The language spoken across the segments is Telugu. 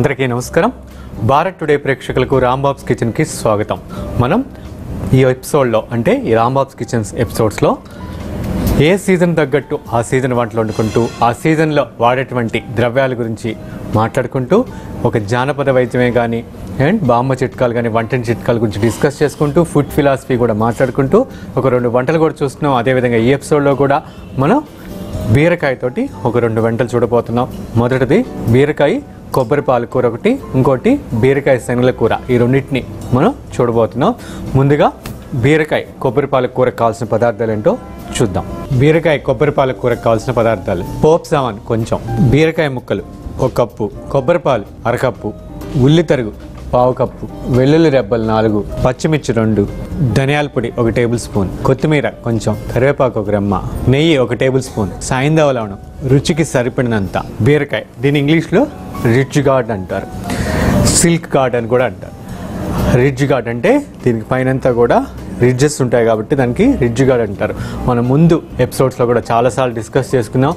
అందరికీ నమస్కారం. భారత్ టుడే ప్రేక్షకులకు రాంబాబ్స్ కిచెన్కి స్వాగతం. మనం ఈ ఎపిసోడ్లో అంటే ఈ రాంబాబ్స్ కిచెన్స్ ఎపిసోడ్స్లో ఏ సీజన్ తగ్గట్టు ఆ సీజన్ వంటలు వండుకుంటూ ఆ సీజన్లో వాడేటువంటి ద్రవ్యాల గురించి మాట్లాడుకుంటూ ఒక జానపద వైద్యమే కానీ అండ్ బామ్మ చిట్కాలు కానీ వంటని చిట్కాల గురించి డిస్కస్ చేసుకుంటూ ఫుడ్ ఫిలాసఫీ కూడా మాట్లాడుకుంటూ ఒక 2 వంటలు కూడా చూస్తున్నాం. అదేవిధంగా ఈ ఎపిసోడ్లో కూడా మనం బీరకాయతోటి ఒక 2 వంటలు చూడబోతున్నాం. మొదటిది బీరకాయ కొబ్బరి పాలకూర ఒకటి, ఇంకోటి బీరకాయ శనగల కూర. ఈ రెండింటిని మనం చూడబోతున్నాం. ముందుగా బీరకాయ కొబ్బరి పాలకూర కావాల్సిన పదార్థాలు ఏంటో చూద్దాం. బీరకాయ కొబ్బరి పాలకూరకు కావాల్సిన పదార్థాలు: పోప్ సామాన్ కొంచెం, బీరకాయ ముక్కలు 1 కప్పు, కొబ్బరి పాలు 1/2 కప్పు, ఉల్లి తరుగు 1/2 కప్పు, వెల్లుల్లి రెబ్బలు 4, పచ్చిమిర్చి 2, ధనియాల పొడి 1 టేబుల్ స్పూన్, కొత్తిమీర కొంచెం, కరివేపాకు 1 రెమ్మ, నెయ్యి 1 టేబుల్ స్పూన్, సాయింధవ లవణం రుచికి సరిపడినంత. బీరకాయ దీని ఇంగ్లీష్లో రిడ్జ్ గార్డ్ అంటారు, సిల్క్ గార్డ్ అని కూడా అంటారు. రిడ్జ్ గార్డ్ అంటే దీనికి పైనంతా కూడా రిడ్జెస్ ఉంటాయి కాబట్టి దానికి రిడ్జ్ గార్డ్ అంటారు. మనం ముందు ఎపిసోడ్స్లో కూడా చాలాసార్లు డిస్కస్ చేసుకున్నాం.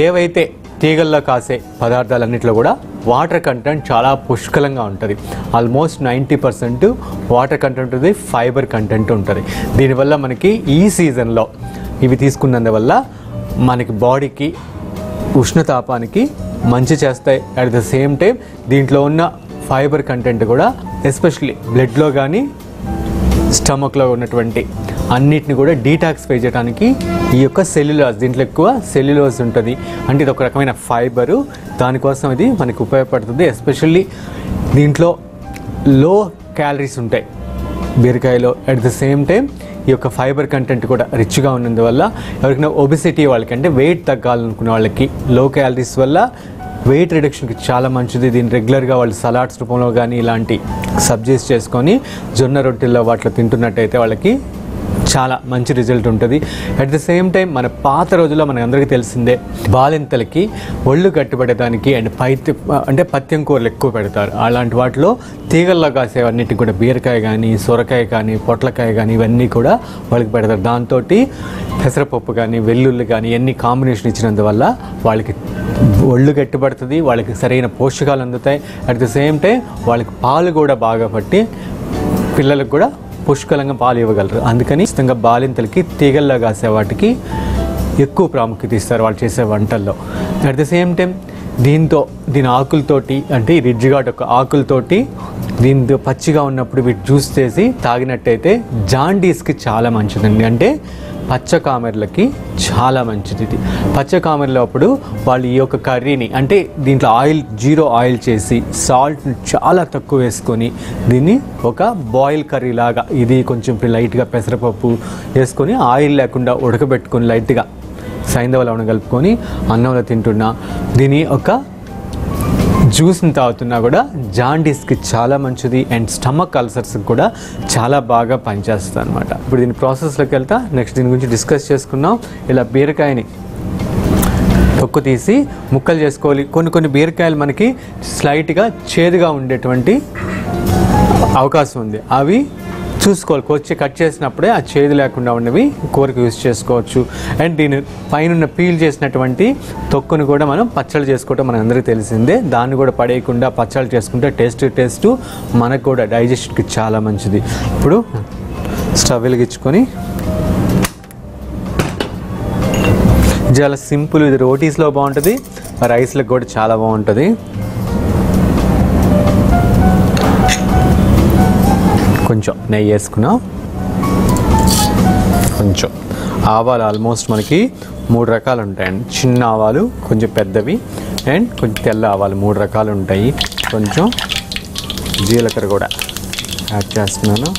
ఏవైతే తీగల్లో కాసే పదార్థాలన్నింటిలో కూడా వాటర్ కంటెంట్ చాలా పుష్కలంగా ఉంటుంది. ఆల్మోస్ట్ 90% వాటర్ కంటెంట్ ఉంటుంది, ఫైబర్ కంటెంట్ ఉంటుంది. దీనివల్ల మనకి ఈ సీజన్లో ఇవి తీసుకున్నందువల్ల మనకి బాడీకి ఉష్ణతాపానికి మంచి చేస్తాయి. అట్ ద సేమ్ టైం దీంట్లో ఉన్న ఫైబర్ కంటెంట్ కూడా ఎస్పెషల్లీ బ్లడ్లో కానీ స్టమక్లో ఉన్నటువంటి అన్నిటిని కూడా డీటాక్సిఫై చేయడానికి ఈ యొక్క సెల్యులోజ్, దీంట్లో ఎక్కువ సెల్యులోజ్ ఉంటుంది. అంటే ఇది ఒక రకమైన ఫైబరు, దానికోసం ఇది మనకు ఉపయోగపడుతుంది. ఎస్పెషల్లీ దీంట్లో లో క్యాలరీస్ ఉంటాయి బీరకాయలో. అట్ ద సేమ్ టైం ఈ యొక్క ఫైబర్ కంటెంట్ కూడా రిచ్గా ఉన్నందువల్ల ఎవరికైనా ఒబిసిటీ వాళ్ళకి అంటే వెయిట్ తగ్గాలనుకునే వాళ్ళకి లో క్యాలరీస్ వల్ల వెయిట్ రిడక్షన్కి చాలా మంచిది. దీన్ని రెగ్యులర్గా వాళ్ళు సలాడ్స్ రూపంలో కానీ ఇలాంటి సబ్జీస్ చేసుకొని జొన్న రొట్టెల్లో వాటిలో తింటున్నట్టయితే వాళ్ళకి చాలా మంచి రిజల్ట్ ఉంటుంది. అట్ ద సేమ్ టైం మన పాత రోజుల్లో మనకు అందరికీ తెలిసిందే, బాలింతలకి ఒళ్ళు కట్టుబడేదానికి అండ్ పత్యం కూరలు ఎక్కువ పెడతారు. అలాంటి వాటిలో తీగల్లో కాసేవన్నిటికి కూడా బీరకాయ కానీ, సొరకాయ కానీ, పొట్లకాయ కానీ ఇవన్నీ కూడా వాళ్ళకి పెడతారు. దాంతో పెసరపప్పు కానీ, వెల్లుల్లి కానీ ఇవన్నీ కాంబినేషన్ ఇచ్చినందువల్ల వాళ్ళకి ఒళ్ళు గట్టిపడుతుంది, వాళ్ళకి సరైన పోషకాలు అందుతాయి. అట్ ద సేమ్ టైం వాళ్ళకి పాలు కూడా బాగా పట్టి పిల్లలకు కూడా పుష్కలంగా పాలు ఇవ్వగలరు. అందుకని ఖచ్చితంగా బాలింతలకి తీగల్లో కాసే వాటికి ఎక్కువ ప్రాముఖ్యత ఇస్తారు వాళ్ళు చేసే వంటల్లో. అట్ ద సేమ్ టైం దీని ఆకులతోటి అంటే ఈ రిడ్జ్ గార్డ్ యొక్క ఆకులతోటి దీంతో పచ్చిగా ఉన్నప్పుడు వీటి జ్యూస్ చేసి తాగినట్టయితే జాండీస్కి చాలా మంచిదండి. అంటే పచ్చకామెర్లకి చాలా మంచిది ఇది. పచ్చకామెర్లో అప్పుడు వాళ్ళు ఈ యొక్క కర్రీని అంటే దీంట్లో జీరో ఆయిల్ చేసి సాల్ట్ చాలా తక్కువ వేసుకొని దీన్ని ఒక బాయిల్ కర్రీ లాగా ఇది కొంచెం లైట్గా పెసరపప్పు వేసుకొని ఆయిల్ లేకుండా ఉడకబెట్టుకొని లైట్గా సైంధవ లవణం కలుపుకొని అన్నంలో తింటున్నా, దీని ఒక జ్యూస్ని తాగుతున్నా కూడా జాండీస్కి చాలా మంచిది అండ్ స్టమక్ అల్సర్స్కి కూడా చాలా బాగా పనిచేస్తుంది అనమాట. ఇప్పుడు దీని ప్రాసెస్లోకి వెళ్తా. నెక్స్ట్ దీని గురించి డిస్కస్ చేసుకున్నాం. ఇలా బీరకాయని తొక్కు తీసి ముక్కలు చేసుకోవాలి. కొన్ని బీరకాయలు మనకి స్లైట్గా చేదుగా ఉండేటువంటి అవకాశం ఉంది, అవి చూసుకోవాలి. కట్ చేసినప్పుడే ఆ చేదు లేకుండా ఉన్నవి కూరకు యూజ్ చేసుకోవచ్చు. అండ్ దీని పైన పీల్ చేసినటువంటి తొక్కును కూడా మనం పచ్చళ్ళు చేసుకోవటం మన అందరికీ తెలిసిందే. దాన్ని కూడా పడేయకుండా పచ్చళ్ళు చేసుకుంటే టేస్ట్ మనకు కూడా డైజెషన్కి చాలా మంచిది. ఇప్పుడు స్టవ్ వెలిగించుకొని చాలా సింపుల్, ఇది రోటీస్లో బాగుంటుంది, రైస్లకు కూడా చాలా బాగుంటుంది. కొంచెం నెయ్యి వేసుకున్నాం, కొంచెం ఆవాలు. ఆల్మోస్ట్ మనకి 3 రకాలు ఉంటాయండి. చిన్న ఆవాలు, కొంచెం పెద్దవి అండ్ కొంచెం తెల్ల ఆవాలు 3 రకాలు ఉంటాయి. కొంచెం జీలకర్ర కూడా యాడ్ చేస్తున్నాను.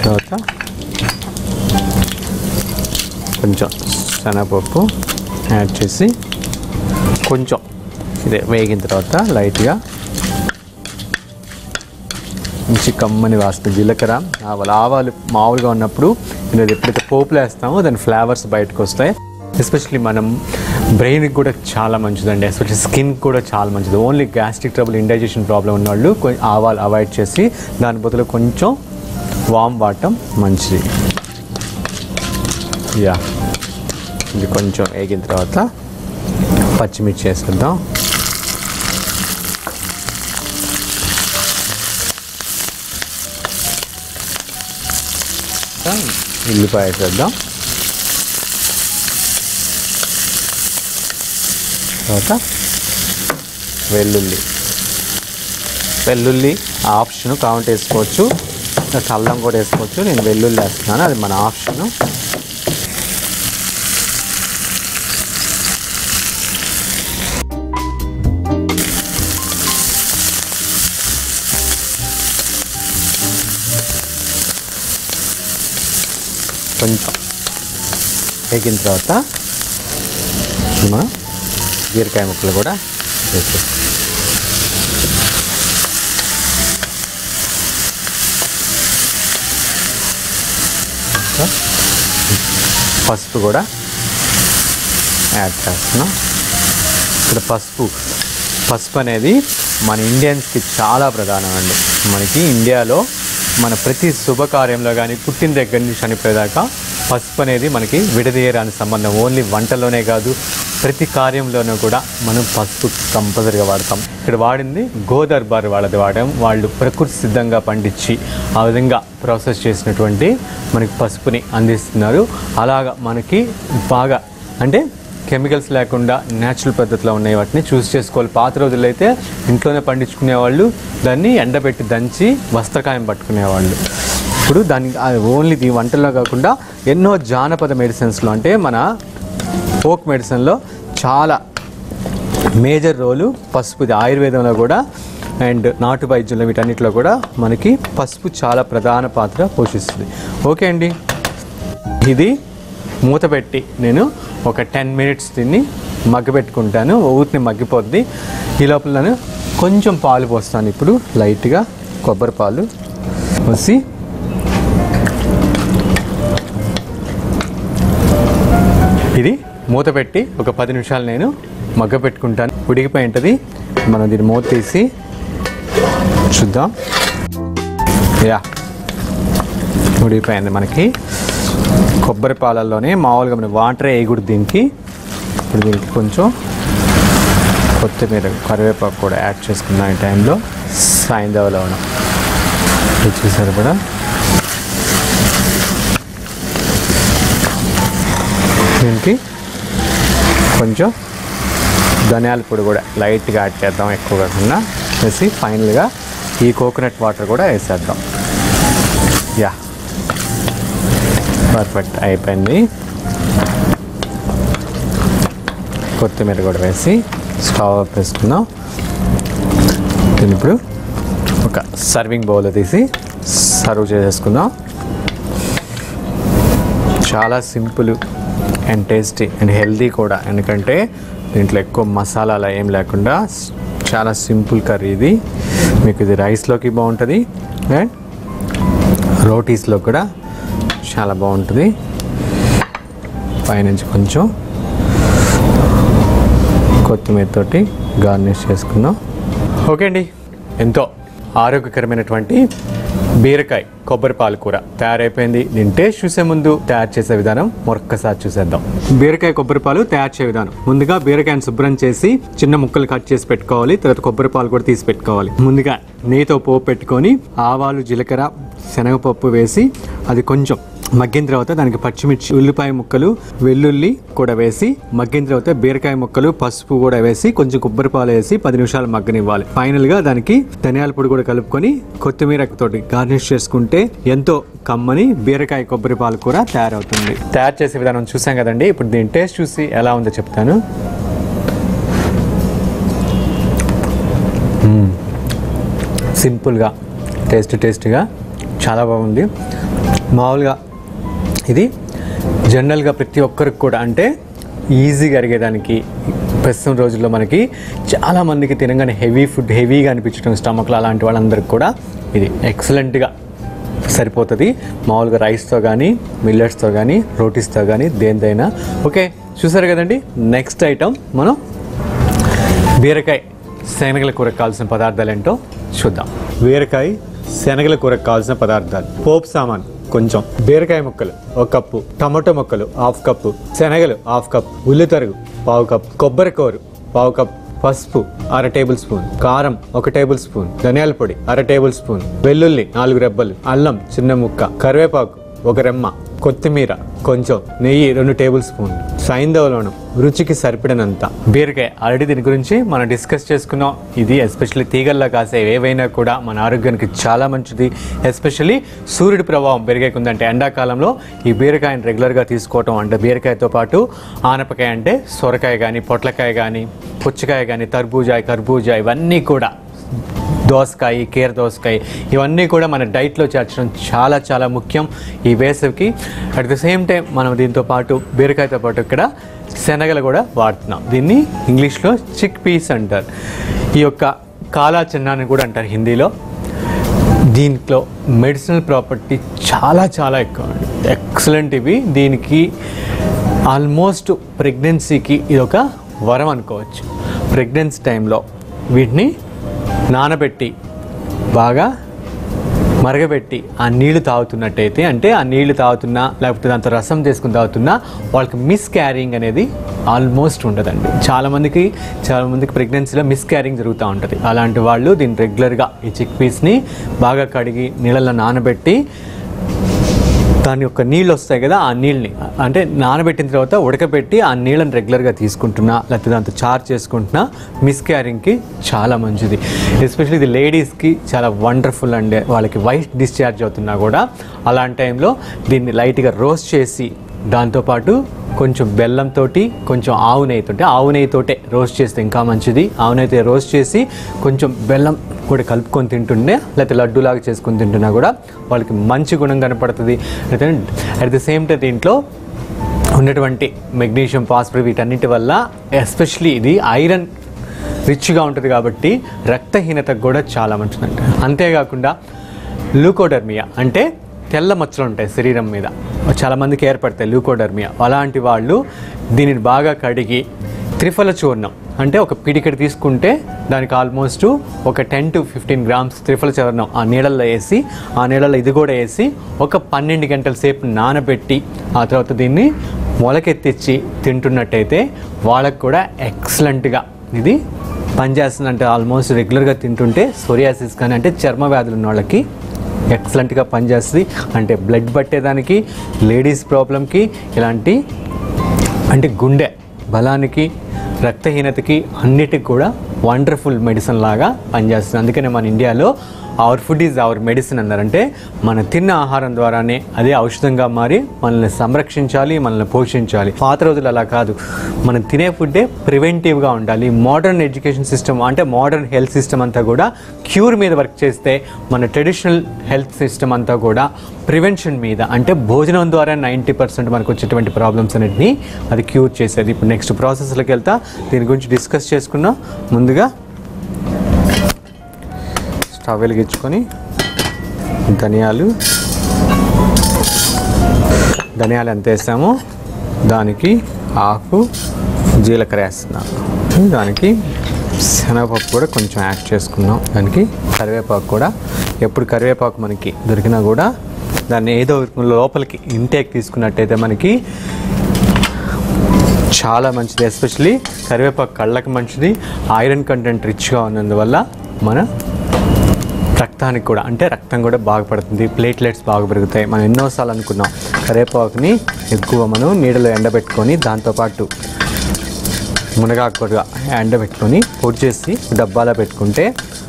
తర్వాత కొంచెం శనగపప్పు యాడ్ చేసి కొంచెం ఇదే వేగిన తర్వాత లైట్గా మంచి కమ్మని వాసన జీలకర్ర ఆవాలు మామూలుగా ఉన్నప్పుడు నేను ఎప్పుడైతే పోపులు వేస్తామో దాని ఫ్లేవర్స్ బయటకు వస్తాయి. ఎస్పెషల్లీ మనం బ్రెయిన్కి కూడా చాలా మంచిదండి, ఎస్పెషల్లీ స్కిన్కి కూడా చాలా మంచిది. Only gastric trouble, indigestion problem ఉన్నవాళ్ళు ఆవాలు అవాయిడ్ చేసి దాని బదులు కొంచెం వామ్ వాడటం మంచిది. ఇది కొంచెం వేగిన తర్వాత పచ్చిమిర్చి వేసుకుందాం. తర్వాత ఉల్లిపాయ వేసేద్దాం. తర్వాత వెల్లుల్లి ఆప్షను కావంటే వేసుకోవచ్చు, అల్లం కూడా వేసుకోవచ్చు. నేను వెల్లుల్లి వేస్తున్నాను, అది మన ఆప్షను. కొంచెం వేగిన తర్వాత మనం బీరకాయ ముక్కలు కూడా వేసేస్తాం. పసుపు కూడా యాడ్ చేస్తున్నాం. ఇక్కడ పసుపు అనేది మన ఇండియన్స్కి చాలా ప్రధానం అండి. మనకి ఇండియాలో మన ప్రతి శుభకార్యంలో కానీ పుట్టిన దగ్గర నుంచి చనిపోయేదాకా పసుపు అనేది మనకి విడదీయరాని సంబంధం. ఓన్లీ వంటలోనే కాదు, ప్రతి కార్యంలోనూ కూడా మనం పసుపు కంపల్సరీగా వాడతాం. ఇక్కడ వాడింది గోదర్బార్ వాళ్ళది వాడాం. వాళ్ళు ప్రకృతి సిద్ధంగా పండించి ఆ విధంగా ప్రాసెస్ చేసినటువంటి మనకి పసుపుని అందిస్తున్నారు. అలాగా మనకి బాగా అంటే కెమికల్స్ లేకుండా న్యాచురల్ పద్ధతిలో ఉన్నాయి, వాటిని చూస్ చేసుకోవాలి. పాత రోజుల్లో అయితే ఇంట్లోనే పండించుకునేవాళ్ళు, దాన్ని ఎండబెట్టి దంచి వస్త్రకాయం పట్టుకునేవాళ్ళు. ఇప్పుడు దానికి ఓన్లీ ఈ వంటల్లో కాకుండా ఎన్నో జానపద మెడిసిన్స్లో అంటే మన ఫోక్ మెడిసిన్లో చాలా మేజర్ రోలు పసుపుది. ఆయుర్వేదంలో కూడా అండ్ నాటు వైద్యంలో వీటన్నిటిలో కూడా మనకి పసుపు చాలా ప్రధాన పాత్ర పోషిస్తుంది. ఓకే అండి, ఇది మూత పెట్టి నేను ఒక 10 minutes దీన్ని మగ్గబెట్టుకుంటాను. ఊరిని మగ్గిపోద్ది. ఈ లోపల నేను కొంచెం పాలు పోస్తాను. ఇప్పుడు లైట్గా కొబ్బరి పాలు పోసి ఇది మూత పెట్టి ఒక 10 నిమిషాలు నేను మగ్గబెట్టుకుంటాను. ఉడికిపోయి ఉంటుంది. మనం దీన్ని మూత తీసి చూద్దాం. యా, ఉడికిపోయింది. మనకి కొబ్బరి పాలల్లోనే మామూలుగా మనం వాటర్ వేయకూడదు దీనికి. ఇప్పుడు దీనికి కొంచెం కొత్తిమీర కరివేపాకు కూడా యాడ్ చేసుకున్నాం. ఈ టైంలో సాయంత్రంలో రుచికి సరిపడా దీనికి కొంచెం ధనియాల పొడి కూడా లైట్గా యాడ్ చేద్దాం, ఎక్కువ కాకుండా వేసి ఫైనల్గా ఈ కోకోనట్ వాటర్ కూడా వేసేద్దాం. యా, పర్ఫెక్ట్ అయిపోయింది. కొత్తిమీర కూడా వేసి స్టవ్ ఆఫ్ వేసుకుందాం. దీన్ని ఇప్పుడు ఒక సర్వింగ్ బౌల్లో తీసి సర్వ్ చేసేసుకుందాం. చాలా simple and tasty and healthy కూడా, ఎందుకంటే దీంట్లో ఎక్కువ మసాలాలు ఏం లేకుండా చాలా సింపుల్ కర్రీ ఇది. మీకు ఇది రైస్లోకి బాగుంటుంది అండ్ రోటీస్లో కూడా చాలా బాగుంటుంది. పైనుంచి కొంచెం కొత్తిమీరతోటి గార్నిష్ చేసుకుందాం. ఓకే అండి, ఎంతో ఆరోగ్యకరమైనటువంటి బీరకాయ కొబ్బరి పాలు కూర తయారైపోయింది. దీని టేస్ట్ చూసే ముందు తయారు చేసే విధానం మరొక్కసారి చూసేద్దాం. బీరకాయ కొబ్బరి పాలు తయారు చేసే విధానం: ముందుగా బీరకాయను శుభ్రం చేసి చిన్న ముక్కలు కట్ చేసి పెట్టుకోవాలి. తర్వాత కొబ్బరి పాలు కూడా తీసి పెట్టుకోవాలి. ముందుగా నెయ్యితో పోపు పెట్టుకొని ఆవాలు, జీలకర్ర, శనగపప్పు వేసి అది కొంచెం మగ్గిన తర్వాత దానికి పచ్చిమిర్చి, ఉల్లిపాయ ముక్కలు, వెల్లుల్లి కూడా వేసి మగ్గిన తర్వాత బీరకాయ ముక్కలు, పసుపు కూడా వేసి కొంచెం కొబ్బరి పాలు వేసి 10 నిమిషాలు మగ్గనివ్వాలి. ఫైనల్ గా దానికి ధనియాల పొడి కూడా కలుపుకొని కొత్తిమీర తోటి గార్నిష్ చేసుకుంటే ఎంతో కమ్మని బీరకాయ కొబ్బరి పాలు కూర తయారవుతుంది. తయారు చేసే విధానం చూసాం కదండి. ఇప్పుడు దీని టేస్ట్ చూసి ఎలా ఉందో చెప్తాను. సింపుల్గా టేస్టీగా చాలా బాగుంది. మామూలుగా ఇది జనరల్గా ప్రతి ఒక్కరికి కూడా అంటే ఈజీగా అరిగేదానికి ప్రస్తుతం రోజుల్లో మనకి చాలామందికి తినగానే హెవీగా అనిపించడం స్టమక్లో అలాంటి వాళ్ళందరికీ కూడా ఇది ఎక్సలెంట్గా సరిపోతుంది. మామూలుగా రైస్తో కానీ, మిల్లెట్స్తో కానీ, రోటీస్తో కానీ దేనిదైనా. ఓకే, చూసారు కదండి. నెక్స్ట్ ఐటమ్ మనం బీరకాయ శనగల కూరకు కావాల్సిన పదార్థాలు ఏంటో చూద్దాం. బీరకాయ శనగల కూరకు కావాల్సిన పదార్థాలు: పోపు సామాన్ కొంచెం, బీరకాయ ముక్కలు 1 కప్పు, టమాటో ముక్కలు 1/2 కప్పు, శనగలు 1/2 కప్పు, ఉల్లి తరుగు 1/2 కప్పు, కొబ్బరి కూర 1/2 కప్పు, పసుపు 1/2 టేబుల్ స్పూన్, కారం 1 టేబుల్ స్పూన్, ధనియాల పొడి 1/2 టేబుల్ స్పూన్, వెల్లుల్లి 4 రెబ్బలు, అల్లం చిన్న ముక్క, కరివేపాకు ఒక రెమ్మ, కొత్తిమీర, కొంచెం నెయ్యి 2 టేబుల్ స్పూన్లు, సైంధవలవణం రుచికి సరిపడినంత, బీరకాయ. ఆల్రెడీ దీని గురించి మనం డిస్కస్ చేసుకున్నాం. ఇది ఎస్పెషల్లీ తీగల్లా కాసే ఏవైనా కూడా మన ఆరోగ్యానికి చాలా మంచిది. ఎస్పెషల్లీ సూర్యుడి ప్రభావం బీరకాయకు ఉందంటే ఎండాకాలంలో ఈ బీరకాయని రెగ్యులర్గా తీసుకోవటం, అంటే బీరకాయతో పాటు ఆనపకాయ అంటే సొరకాయ కానీ, పొట్లకాయ కానీ, పుచ్చకాయ కానీ, కర్బూజా ఇవన్నీ కూడా, దోసకాయ, కీర దోసకాయ, ఇవన్నీ కూడా మన డైట్లో చేర్చడం చాలా చాలా ముఖ్యం ఈ వేసవికి. అట్ ద సేమ్ టైం మనం దీంతో పాటు బీరకాయతో పాటు ఇక్కడ శనగలు కూడా వాడుతున్నాం. దీన్ని ఇంగ్లీష్లో చిక్ పీస్ అంటారు. ఈ యొక్క కాలా చెన్నా అని కూడా అంటారు హిందీలో. దీంట్లో మెడిసినల్ ప్రాపర్టీ చాలా చాలా ఎక్కువ అండి, ఎక్సలెంట్ ఇవి. దీనికి ఆల్మోస్ట్ ప్రెగ్నెన్సీకి ఇది ఒక వరం అనుకోవచ్చు. ప్రెగ్నెన్సీ టైంలో వీటిని నానబెట్టి బాగా మరగబెట్టి ఆ నీళ్లు తాగుతున్నట్టయితే, అంటే ఆ నీళ్లు తాగుతున్నా లేకపోతే దాంతో రసం చేసుకుని తాగుతున్నా వాళ్ళకి మిస్ క్యారింగ్ అనేది ఆల్మోస్ట్ ఉండదండి. చాలామందికి ప్రెగ్నెన్సీలో మిస్ క్యారింగ్ జరుగుతూ ఉంటుంది. అలాంటి వాళ్ళు దీన్ని రెగ్యులర్గా ఈ చిక్ పీస్ని బాగా కడిగి నీళ్ళల్లో నానబెట్టి దాని యొక్క నీళ్ళు వస్తాయి కదా, ఆ నీళ్ళని అంటే నానబెట్టిన తర్వాత ఉడకబెట్టి ఆ నీళ్ళని రెగ్యులర్గా తీసుకుంటున్నా లేకపోతే దాంతో చార్జ్ చేసుకుంటున్నా మిస్ క్యారింగ్కి చాలా మంచిది. ఎస్పెషల్లీ ఇది లేడీస్కి చాలా వండర్ఫుల్ అండి. వాళ్ళకి వైట్ డిశ్చార్జ్ అవుతున్నా కూడా అలాంటి టైంలో దీన్ని లైట్గా రోస్ట్ చేసి దాంతోపాటు కొంచెం బెల్లంతో, కొంచెం ఆవు నెయ్యితోటే రోస్ట్ చేస్తే ఇంకా మంచిది. ఆవు నెయ్యితో రోస్ట్ చేసి కొంచెం బెల్లం కూడా కలుపుకొని తింటుండే లేకపోతే లడ్డూలాగా చేసుకొని తింటున్నా కూడా వాళ్ళకి మంచి గుణం కనపడుతుంది. అట్ ది సేమ్ టైం దీంట్లో ఉన్నటువంటి మెగ్నీషియం, ఫాస్ఫరస్ వీటన్నిటి వల్ల ఎస్పెషలీ ఇది ఐరన్ రిచ్గా ఉంటుంది కాబట్టి రక్తహీనతకు కూడా చాలా మంచిదండి. అంతేకాకుండా ల్యూకోడర్మియా అంటే తెల్ల మచ్చలు ఉంటాయి శరీరం మీద, చాలామందికి ఏర్పడతాయి ల్యూకోడర్మియా. అలాంటి వాళ్ళు దీనిని బాగా కడిగి త్రిఫల చూర్ణం అంటే ఒక పిడికెడు తీసుకుంటే దానికి ఆల్మోస్ట్ ఒక 10 to 15 grams త్రిఫల చూర్ణం ఆ నీళ్ళల్లో వేసి, ఆ నీళ్ళల్లో ఇది కూడా వేసి ఒక 12 గంటల సేపు నానబెట్టి ఆ తర్వాత దీన్ని మొలకెత్తిచ్చి తింటున్నట్టయితే వాళ్ళకు కూడా ఎక్సలెంట్గా ఇది పనిచేస్తుంది. అంటే ఆల్మోస్ట్ రెగ్యులర్గా తింటుంటే సోరియాసిస్ కానీ అంటే చర్మ వ్యాధులు ఉన్న వాళ్ళకి ఎక్సలెంట్గా పనిచేస్తుంది. అంటే బ్లడ్ పట్టేదానికి, లేడీస్ ప్రాబ్లంకి, ఇలాంటి అంటే గుండె బలానికి, రక్తహీనతకి అన్నిటికి కూడా వండర్ఫుల్ మెడిసిన్ లాగా పనిచేస్తుంది. అందుకనే మన ఇండియాలో our food is our medicine అన్నారంటే మనం తిన్న ఆహారం ద్వారానే అదే ఔషధంగా మారి మనల్ని సంరక్షించాలి, మనల్ని పోషించాలి. పాత రోజులు అలా కాదు, మనం తినే ఫుడ్డే ప్రివెంటివ్గా ఉండాలి. మోడర్న్ ఎడ్యుకేషన్ సిస్టమ్ అంటే మోడర్న్ హెల్త్ సిస్టమ్ అంతా కూడా క్యూర్ మీద వర్క్ చేస్తే మన ట్రెడిషనల్ హెల్త్ సిస్టమ్ అంతా కూడా ప్రివెన్షన్ మీద, అంటే భోజనం ద్వారా 90% మనకు వచ్చేటువంటి ప్రాబ్లమ్స్ అన్నిటిని అది క్యూర్ చేసేది. ఇప్పుడు నెక్స్ట్ ప్రాసెస్లోకి వెళ్తా, దీని గురించి డిస్కస్ చేసుకున్నాం. ముందుగా స్టవ్ వెలిగించుకొని ధనియాలు ఎంత వేస్తామో దానికి హాఫ్ జీలకర్ర వేస్తున్నాను. దానికి శనగపప్పు కూడా కొంచెం యాడ్ చేసుకున్నాం. దానికి కరివేపాకు కూడా, ఎప్పుడు కరివేపాకు మనకి దొరికినా కూడా దాన్ని ఏదో లోపలికి ఇంటేక్ తీసుకున్నట్టయితే మనకి చాలా మంచిది. ఎస్పెషలీ కరివేపాకు కళ్ళకి మంచిది, ఐరన్ కంటెంట్ రిచ్గా ఉన్నందువల్ల మన రక్తానికి కూడా, అంటే రక్తం కూడా బాగుపడుతుంది, ప్లేట్లెట్స్ బాగా పెరుగుతాయి. మనం ఎన్నోసార్లు అనుకున్నాం కరివేపాకుని ఎక్కువ మనం నీడలో ఎండబెట్టుకొని దాంతోపాటు మునగాకు కూడా ఎండబెట్టుకొని పొడి చేసి డబ్బాలో పెట్టుకుంటే,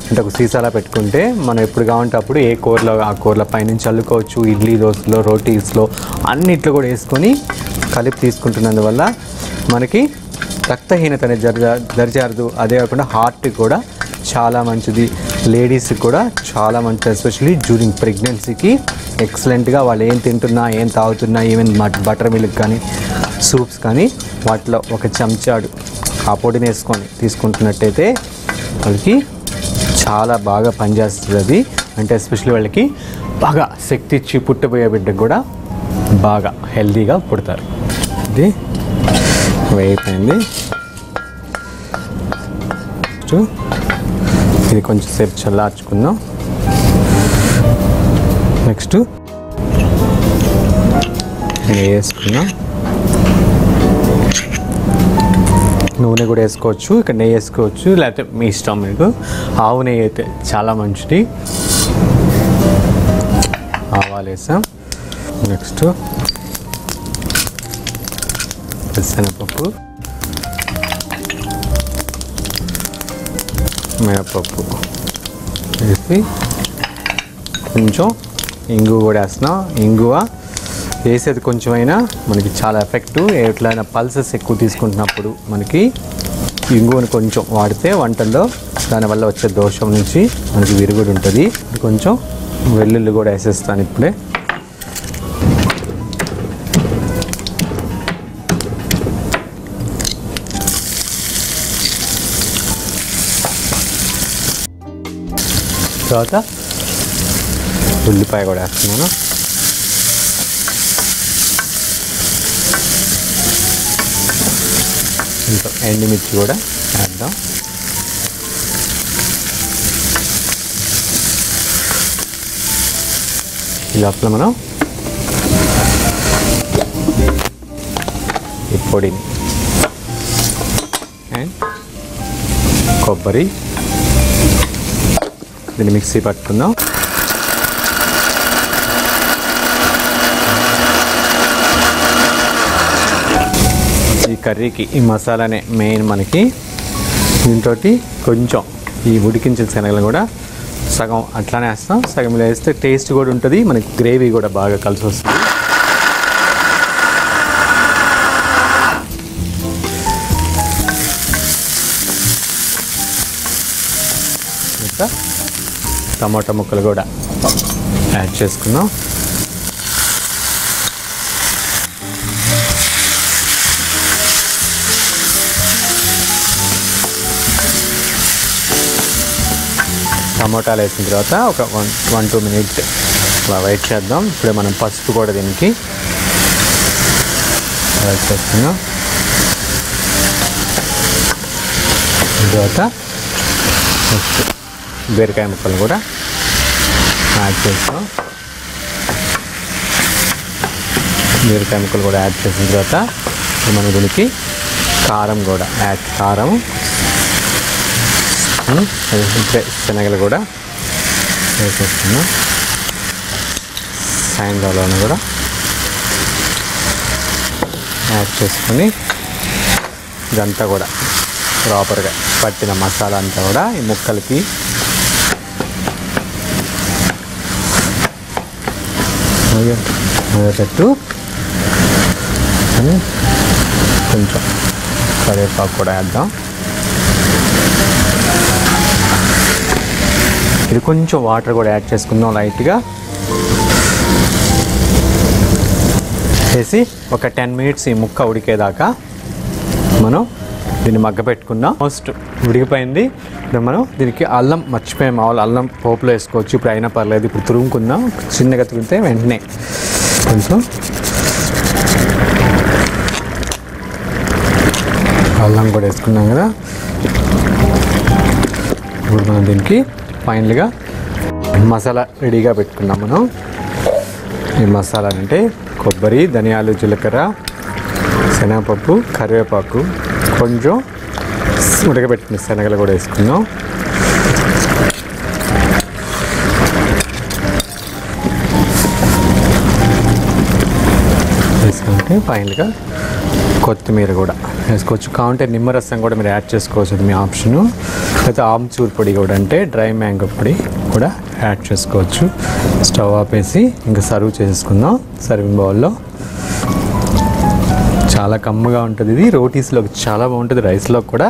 అంటే ఒక సీసాలో పెట్టుకుంటే మనం ఎప్పుడు కావాలంటే అప్పుడు ఏ కూరలో ఆ కూరల పైనుంచి చల్లుకోవచ్చు. ఇడ్లీ, దోశలో, రోటీస్లో అన్నిట్లో కూడా వేసుకొని కలిపి తీసుకుంటున్నందువల్ల మనకి రక్తహీనత అనేది దరిచారదు. అదే కాకుండా హార్ట్కి కూడా చాలా మంచిది, లేడీస్కి కూడా చాలా మంచిది. ఎస్పెషలీ డ్యూరింగ్ ప్రెగ్నెన్సీకి ఎక్సలెంట్గా వాళ్ళు ఏం తింటున్నా, ఏం తాగుతున్నా, ఈవెన్ బటర్ మిల్క్ కానీ, సూప్స్ కానీ వాటిలో ఒక చెంచాడు ఆ పొడిని వేసుకొని తీసుకుంటున్నట్టయితే వాళ్ళకి చాలా బాగా పనిచేస్తుంది అది. అంటే ఎస్పెషల్లీ వాళ్ళకి బాగా శక్తి ఇచ్చి పుట్టబోయే బిడ్డకు కూడా బాగా హెల్తీగా పుడతారు. ఇది వేయిపోయింది. ఇది కొంచెం సేపు చల్లార్చుకుందాం. నెక్స్ట్ నెయ్యి వేసుకుందాం. నూనె కూడా వేసుకోవచ్చు, ఇక్కడ నెయ్యి వేసుకోవచ్చు, లేకపోతే మీ ఇష్టం మీకు. ఆవు నెయ్యి అయితే చాలా మంచిది. ఆవాలు వేసాం. నెక్స్ట్ శనగపప్పు, మినపప్పు వేసి కొంచెం ఇంగువ కూడా వేస్తున్నాం. ఇంగువ వేసేది కొంచెమైనా మనకి చాలా ఎఫెక్టివ్. ఎట్లయినా పల్సెస్ ఎక్కువ తీసుకుంటున్నప్పుడు మనకి ఇంగువను కొంచెం వాడితే వంటల్లో దానివల్ల వచ్చే దోషం నుంచి మనకి విరుగుడు ఉంటుంది. కొంచెం వెల్లుల్లి కూడా వేసేస్తాను ఇప్పుడే. తర్వాత ఉల్లిపాయ కూడా వేస్తున్నాను. ఇంకా ఎండుమిర్చి కూడా వేద్దాం. ఈ లోపల మనం ఈ పొడిని అండ్ కొబ్బరి దీన్ని మిక్సీ పట్టుకుందాం. ఈ కర్రీకి ఈ మసాలానే మెయిన్ మనకి. దీంతో కొంచెం ఈ ఉడికించిన శనగలు కూడా సగం అట్లానే వేస్తాం, సగం వేస్తే టేస్ట్ కూడా ఉంటుంది, మనకి గ్రేవీ కూడా బాగా కలిసి వస్తుంది. ఇంకా టమాటా ముక్కలు కూడా యాడ్ చేసుకుందాం. టమాటాలు వేసిన తర్వాత ఒక 1-2 మినిట్స్ వెయిట్ చేద్దాం. ఇప్పుడే మనం పసుపు కూడా దీనికి యాడ్ చేస్తున్నాం. తర్వాత బీరకాయ ముక్కలు కూడా యాడ్ చేస్తాం. బీరకాయ ముక్కలు కూడా యాడ్ చేసిన తర్వాత మనం దీనికి కారం కూడా కారం శనగలు కూడా వేసేస్తున్నాం. సాయంత్రంలోనూ కూడా యాడ్ చేసుకొని ఇదంతా కూడా ప్రాపర్గా పట్టిన మసాలా అంతా కూడా ఈ ముక్కలకి పెట్టు అని కొంచెం కరివేపాకు కూడా వేద్దాం. ఇది కొంచెం వాటర్ కూడా యాడ్ చేసుకుందాం లైట్గా. వేసి ఒక 10 మినిట్స్ ఈ ముక్క ఉడికేదాకా మనం దీన్ని మగ్గ పెట్టుకుందాం. ఆల్మోస్ట్ ఉడికిపోయింది. ఇప్పుడు మనం దీనికి అల్లం మర్చిపోయాం, మామూలు అల్లం పోపులో వేసుకోవచ్చు. ఇప్పుడు అయినా పర్లేదు, ఇప్పుడు తురుముకుందాం. చిన్నగా తురిగితే వెంటనే కొంచెం అల్లం కూడా వేసుకున్నాం కదా. ఇప్పుడు మనం దీనికి ఫైనల్గా మసాలా రెడీగా పెట్టుకున్నాం. మనం ఈ మసాలా అంటే కొబ్బరి, ధనియాలు, జీలకర్ర, శనగపప్పు, కరివేపాకు, కొంచెం ఉడకబెట్టిన శనగలు కూడా వేసుకున్నాం. వేసుకుంటే ఫైనల్గా కొత్తిమీర కూడా వేసుకోవచ్చు. కావాలంటే నిమ్మరసం కూడా మీరు యాడ్ చేసుకోవచ్చు, అది మీ ఆప్షను. అయితే ఆమ్చూర్ పొడి కూడా అంటే డ్రై మ్యాంగో పొడి కూడా యాడ్ చేసుకోవచ్చు. స్టవ్ ఆపేసి ఇంకా సర్వ్ చేసుకుందాం సర్వింగ్ బౌల్లో. చాలా కమ్మగా ఉంటుంది ఇది. రోటీస్లో చాలా బాగుంటుంది, రైస్లో కూడా.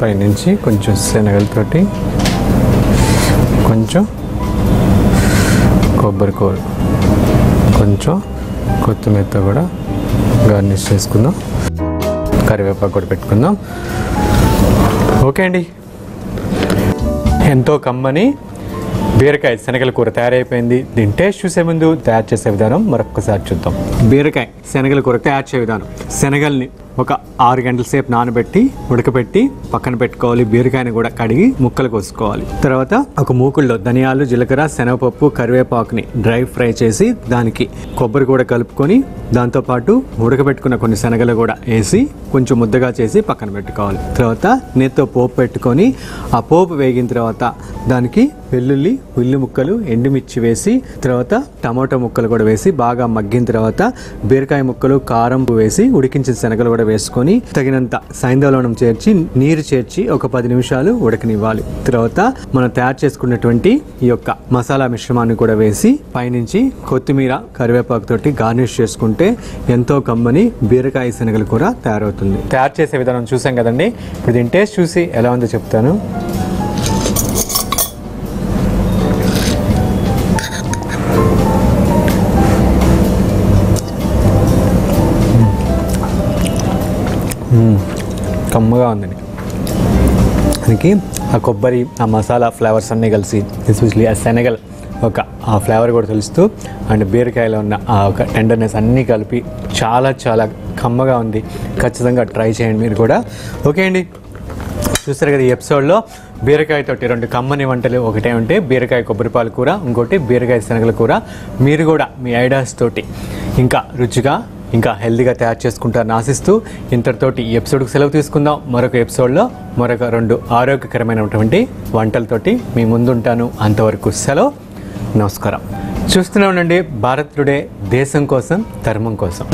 పైనుంచి కొంచెం శనగలతోటి, కొంచెం కొబ్బరి కూర, కొంచెం కొత్తిమీరతో కూడా గార్నిష్ చేసుకుందాం. కరివేపాకు కూడా పెట్టుకుందాం. ఓకే అండి, ఎంతో కమ్మని బీరకాయ శనగల కూర తయారైపోయింది. దీని టేస్ట్ చూసే ముందు తయారు చేసే విధానం మరొకసారి చూద్దాం. బీరకాయ శనగల కూర తయారు చేసే విధానం: శనగల్ని ఒక 6 గంటల సేపు నానబెట్టి ఉడకబెట్టి పక్కన పెట్టుకోవాలి. బీరకాయని కూడా కడిగి ముక్కలు కోసుకోవాలి. తర్వాత ఒక మూకుల్లో ధనియాలు, జీలకర్ర, శనగపప్పు, కరివేపాకుని డ్రై ఫ్రై చేసి దానికి కొబ్బరి కూడా కలుపుకొని దాంతోపాటు ఉడకబెట్టుకున్న కొన్ని శనగలు కూడా వేసి కొంచెం ముద్దగా చేసి పక్కన పెట్టుకోవాలి. తర్వాత నేతితో పోపు పెట్టుకొని ఆ పోపు వేగిన తర్వాత దానికి వెల్లుల్లి, ఉల్లి ముక్కలు, ఎండుమిర్చి వేసి తర్వాత టమాటో ముక్కలు కూడా వేసి బాగా మగ్గిన తర్వాత బీరకాయ ముక్కలు, కారం వేసి ఉడికించిన శనగలు కూడా వేసుకొని తగినంత సైంధవలవణం చేర్చి నీరు చేర్చి ఒక 10 నిమిషాలు ఉడకనివ్వాలి. తర్వాత మనం తయారు చేసుకున్నటువంటి ఈ యొక్క మసాలా మిశ్రమాన్ని కూడా వేసి పైనుంచి కొత్తిమీర, కరివేపాకు తోటి గార్నిష్ చేసుకుంటే ఎంతో కమ్మని బీరకాయ శనగల కూర తయారవుతుంది. తయారు చేసే విధానం చూసాం కదండి. ఇప్పుడు దీని టేస్ట్ చూసి ఎలా ఉందో చెప్తాను. కమ్మగా ఉందండి. దానికి ఆ కొబ్బరి, ఆ మసాలా ఫ్లేవర్స్ అన్నీ కలిసి ఎస్పెషలీ ఆ శనగల్ ఆ ఫ్లేవర్ కూడా తెలుస్తూ అండ్ బీరకాయలో ఉన్న ఆ ఒక టెండర్నెస్ అన్నీ కలిపి చాలా చాలా కమ్మగా ఉంది. ఖచ్చితంగా ట్రై చేయండి మీరు కూడా. ఓకే అండి, చూస్తారు కదా ఈ ఎపిసోడ్లో బీరకాయతోటి 2 కమ్మని వంటలు. ఒకటేమంటే బీరకాయ కొబ్బరిపాలు కూర, ఇంకోటి బీరకాయ శనగల కూర. మీరు కూడా మీ ఐడియాస్ తోటి ఇంకా రుచిగా ఇంకా హెల్తీగా తయారు చేసుకుంటారని ఆశిస్తూ ఇంతటితోటి ఈ ఎపిసోడ్కి సెలవు తీసుకుందాం. మరొక ఎపిసోడ్లో మరొక 2 ఆరోగ్యకరమైనటువంటి వంటలతోటి మీ ముందుంటాను. అంతవరకు సెలవు, నమస్కారం. చూస్తూనే ఉండండి భారత్ టుడే, దేశం కోసం, ధర్మం కోసం.